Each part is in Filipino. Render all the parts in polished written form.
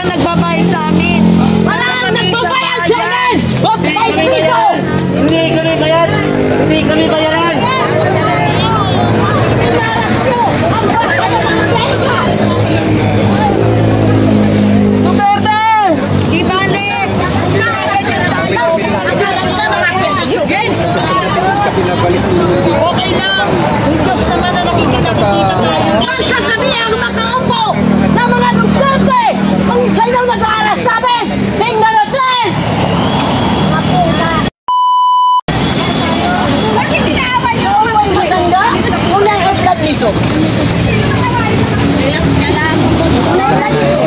nagbabayad sa amin. Walang nagbabayad sa amin! Huwag kayo piso! Hindi kami bayad! Hindi kami bayaran! Duterte! Ibalik! Okay lang! Yung Diyos naman na nakikita tayo. Basta kami ang makaupo sa mga Duterte! Kung sa'yo nag-aalas namin, tingnan natin! Bakit tinaawan niyo? Ang maganda? Una ang vlog dito. Relax ka lang. Una ang vlog dito.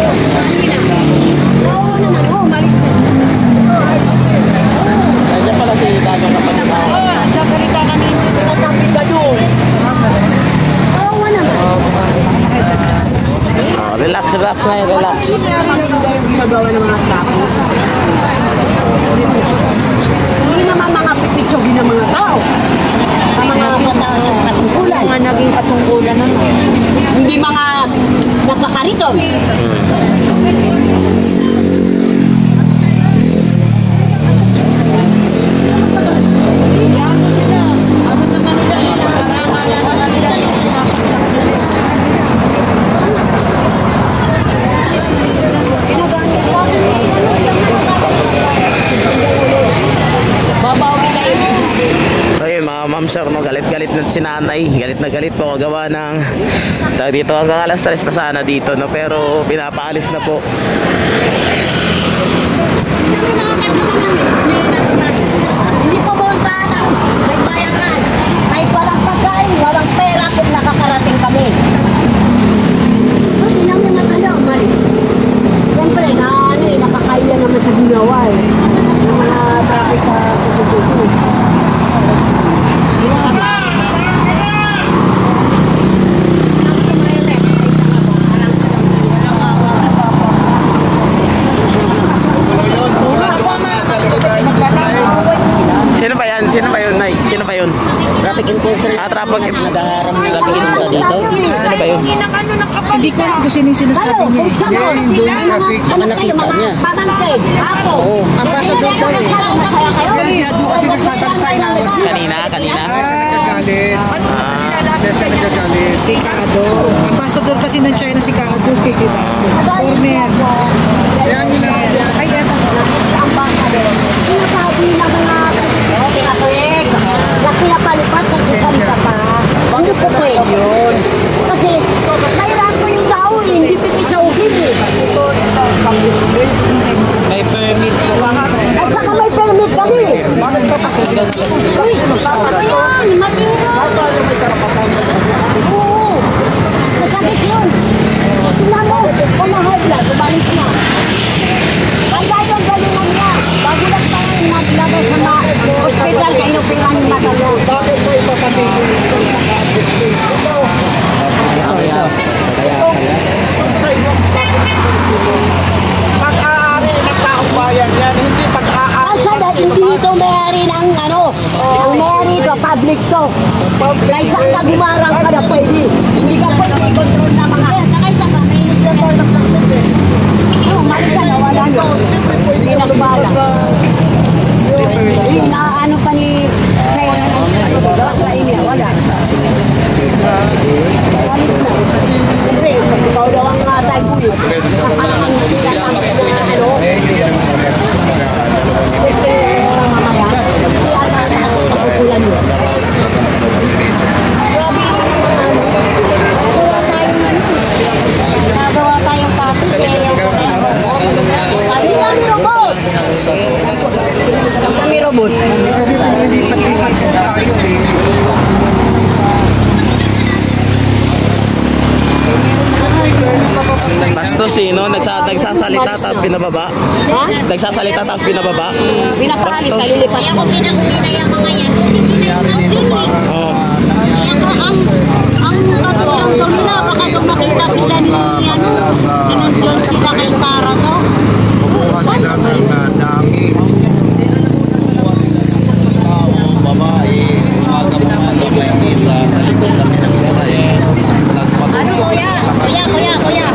Oo naman. Oo, malis na. Nandiyan pala si Dano kapag Sasalita kami ng kapatid ka doon. Oo naman. relax na yun, relax. Ginagawa ng mga tao. Hindi naman mga pipitsogin ng mga tao. Ang mga mataas ang katungkulan. Mga naging katungkulan naman. Hindi mga nagkakariton. So yun mga ma'am sir, no, galit-galit na si nanay. Galit na galit po gawa ng dito hanggang alas 3 pa sana dito, no, pero pinapaalis na po. Hindi po monta ng may bayaran. Kahit walang pagkain, walang pera kung nakakarating kami. Hindi namin mali. Siyempre, nakakaya naman sa ginawa ng mga traffic constitution. Sino ba yan? Sino ba yun, Nay? Sino ba yun? Traffic enforcer. Traffic Nagaharang ng traffic enforcer dito. Sino ba yun? Hindi ko alam kung sino yung sinasabi niya. Baka nakita niya. Ako. Ambassador daw eh. Kanina? Si Kado. Ambassador kasi ng China si Kado. Foreigner. Ay, eto. Sinasabi na mga pinapalik na pinapalipat kung sasalita pa. Hindi po pwede yun. Kasi kailangan ko yung tao hindi pipitsawin eh. May permit ko. At saka may permit kami. Uy, ayan, masira. Oo, masakit yun. Tingnan mo, pumahal lang, umalis na. Ang dahil ang galingan niya. Bago lang tayo naglabas sa mga hospital, kainupingan yung matalo. Bakit mo ipapamigil sa naka-advocate? Pag-aari ng taong bayan yan, hindi pag-aari. Hindi ito mayari ng ano, ang mayari ito, public to. Kahit saan ka gumarang ka na pwede. Hindi ka pwede i-control na mga. Tsaka isa pa, may nagdadal ng public eh. Umalis ka na, wala nyo. Hindi na gumarang. Yung ano pa ni China na siya, wala. Walis na. Siyempre, ikaw daw ang tayo yun. Nagawa tayong pasok kami robot. Bastos eh, no? Nagsasalita tapos binababa. Ha? Nagsasalita tapos binababa. Pinapaalis ka, lilipat. Kaya kung pinagumina yung mga yan, kasi sila yung Oh. ang katulong doon nila, baka doon makita sila ni ano, nandiyon sila kay Sarah, no? Kukuha sila ng dami. Babae, umaga may misa sa likod kami ng Israel. Ano, kuya? Kuya.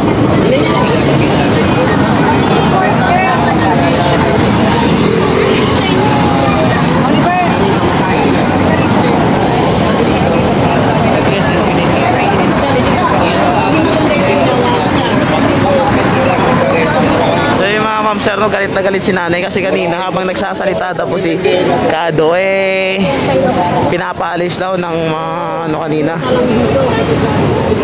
ma'am sir, no, galit na galit si nanay kasi kanina habang nagsasalita daw po si Kado, pinapaalis daw ng mga ano kanina,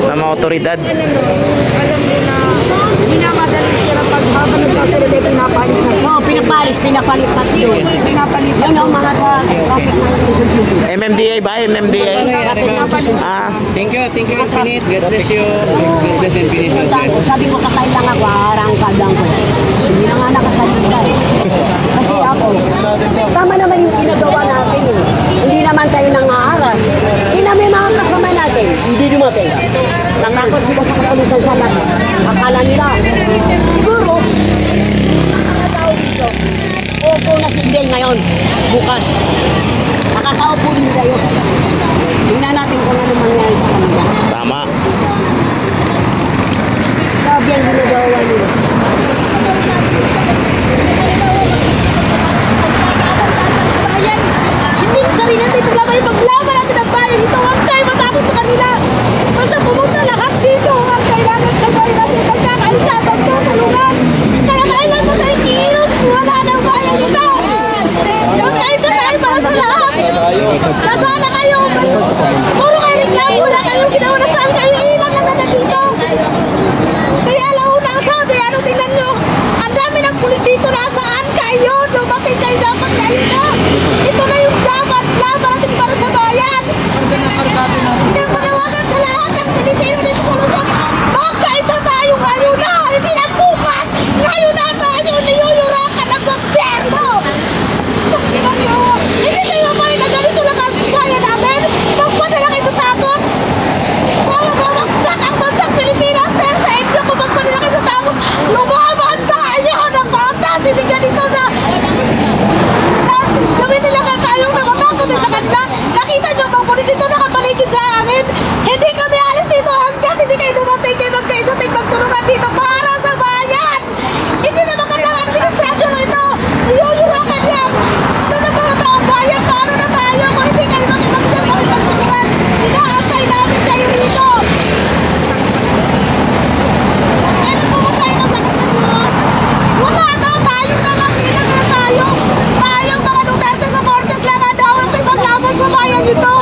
ng mga otoridad. Alam mo na, minamadali sila pag habang nagsasalita, pinapalis na. Oo, pinapalit pati yun. Pinapalit. Yun ang mga traffic na yung MMDA ba? MMDA? Thank you, Infinite. God bless you. God bless Infinite. Sabi ko kakay lang ako, harang ka lang ko. Hindi na nga nakasalita eh. Kasi ako, tama naman yung ginagawa natin eh. Hindi naman tayo nang aaras. Hindi na may mga kasama natin. Hindi dumating. Natakot sila sa kapulisan sa natin. Akala nila. Siguro, mga tao dito, opo na si Del ngayon, bukas. Nakakaupo din kayo. Tingnan natin kung ano mangyari sa kanila. Tama. Grabe ang ginagawa nila. Hindi sarili natin sila kayo maglaban natin ang bayan ito. Huwag tayo matakot sa kanila. Basta pumunta lahat dito. Ang kailangan sa bayan natin pagkakaisa, pagkatulungan. Kaya kailan mo tayo kilos. Wala ng bayan ito. Yung kaisa tayo para sa lahat. Nasana kayo. Puro kayo rin lang. Wala kayong ginawa na saan kayo. Ilan lang na dito. Kaya launa ang sabi. Ano tingnan nyo? Ang dami ng pulis dito. Nasaan kayo? Lumating kayo dapat kayo na. Ito na yung dapat laban natin para sa bayan. Kaya panawagan sa lahat ng Pilipino dito sa Luzon. Magkaisa tayo ngayon na. Hindi na bukas. Ngayon na tayo niyuyurakan ng gobyerno. Hindi kayo may na ganito lang ang bayan namin. Magpadala kayo sa takot. Mawawagsak ang bansang Pilipinas dahil sa inyo kung magpadala kayo sa takot. Lumaban tayo ng batas. Hindi ganito na. Gawin nila ka tayong namatakot sa kanila. Nakita nyo bang pulis dito nakapaligid sa amin? Hindi kami alis dito hanggat hindi kayo dumating kayo magkaisa tayo magtulungan dito para sa bayan. Hindi naman kailangan administrasyon ito. Iyuyurakan yan. Ito na mga taong bayan. Paano na tayo kung hindi kayo makipagtulungan? Inaantay namin kayo dito. Kailan po ba tayo maglakas ng loob? Wala na. Tayo na lang. Ilang na tayo. Tayong mga Duterte supporters lang ang daw ang ipaglaban sa bayan ito.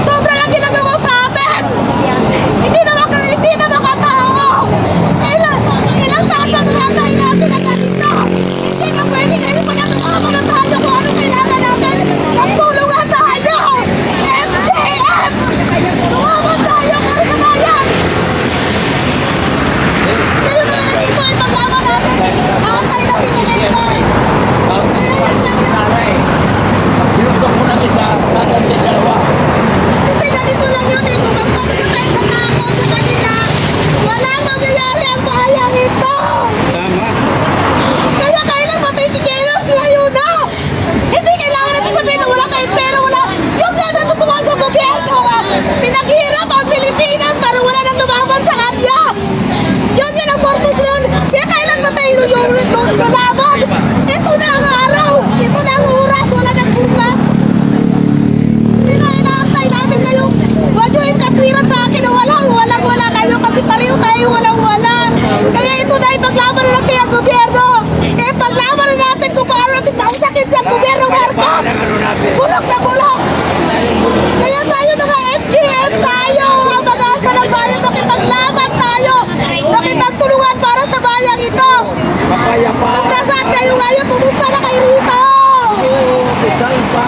Sobra lang ginagawa sa atin. Hindi naman katao. Ilang tatay natin ang ganito. Hindi na pwede kayo panatulungan na tayo kung ano kailangan natin. Magtulungan tayo. MJM! Tumaman tayo para sa bayan. Kayo na nandito ay paglaban natin. Makantay natin siya nito. Si Sarah Pag sinuntok mo ng isa, maganda dalawa. Kasi ganito lang yun eh. Kung magpapalo tayo sa takot sa kanila, wala mangyayari ang bayang ito. Tama. Kaya kailan matitigilos ngayon na. Hindi kailangan natin sabihin na wala kayo pera, wala. Yun nga natutuwa sa gobyerno. Pinaghirap ang Pilipinas para wala nang lumaban sa kanya. Yun ang purpose nun. Kaya kailan matayo yung lalaban. Ito na ang araw. Ito na ang oras. Wala nang bukas. Inaantay namin kayo. Huwag nyo yung katwiran sa akin na walang-wala kayo kasi pareho tayo walang-wala. Kaya ito na ipaglaban na natin ang gobyerno. Ipaglaban na natin kung paano natin pausakit sa gobyerno Marcos. Bulok na bulok. Kaya tayo mga FGM tayo. Ang mag-asa ng bayan, makipaglaban tayo. Makipagtulungan para sa bayan ito. Kung nasaan kayo ngayon, pumunta na kayo rito. Isang pa.